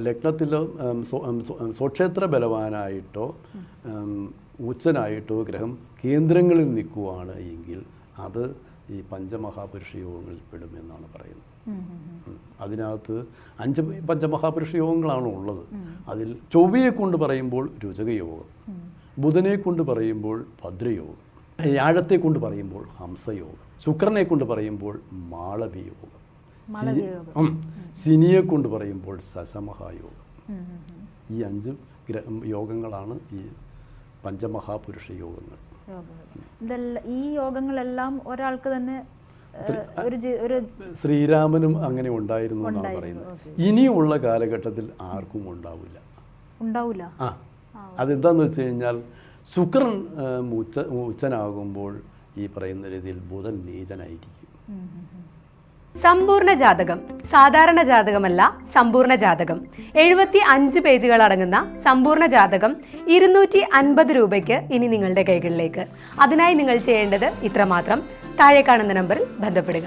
ലഗ്നത്തിൽ സ്വക്ഷേത്ര ബലവാനായിട്ടോ ഉച്ചനായിട്ടോ ഗ്രഹം കേന്ദ്രങ്ങളിൽ നിൽക്കുവാണ് എങ്കിൽ അത് ഈ പഞ്ചമഹാപുരുഷ യോഗങ്ങളിൽ പെടുമെന്നാണ് പറയുന്നത്. അതിനകത്ത് 5 പഞ്ചമഹാപുരുഷ യോഗങ്ങളാണ് ഉള്ളത്. അതിൽ ചൊവ്വയെ കൊണ്ട് പറയുമ്പോൾ രുചകയോഗം, ബുധനെ കൊണ്ട് പറയുമ്പോൾ ഭദ്രയോഗം, വ്യാഴത്തെ കൊണ്ട് പറയുമ്പോൾ ഹംസയോഗം, ശുക്രനെ കൊണ്ട് പറയുമ്പോൾ മാളവിയോഗം, ശനിയെ കൊണ്ട് പറയുമ്പോൾ സസമഹായോഗം. ഈ 5 യോഗങ്ങളാണ് ഈ പഞ്ചമഹാപുരുഷ യോഗങ്ങൾ. ഈ യോഗങ്ങളെല്ലാം ഒരാൾക്ക് തന്നെ ശ്രീരാമനും അങ്ങനെ ഉണ്ടായിരുന്നു എന്നാണ് പറയുന്നത്. ഇനിയുള്ള കാലഘട്ടത്തിൽ ആർക്കും ഉണ്ടാവില്ല. അതെന്താന്ന് വെച്ച് കഴിഞ്ഞാൽ ശുക്രൻ ഉച്ചനാകുമ്പോൾ ഈ പറയുന്ന രീതിയിൽ ബുധൻ നീചനായിരിക്കും. സമ്പൂർണ്ണ ജാതകം സാധാരണ ജാതകമല്ല, സമ്പൂർണ്ണ ജാതകം 75 പേജുകൾ അടങ്ങുന്ന സമ്പൂർണ്ണ ജാതകം 250 രൂപയ്ക്ക് ഇനി നിങ്ങളുടെ കൈകളിലേക്ക്. അതിനായി നിങ്ങൾ ചെയ്യേണ്ടത് ഇത്രമാത്രം: താഴെ കാണുന്ന നമ്പറിൽ ബന്ധപ്പെടുക.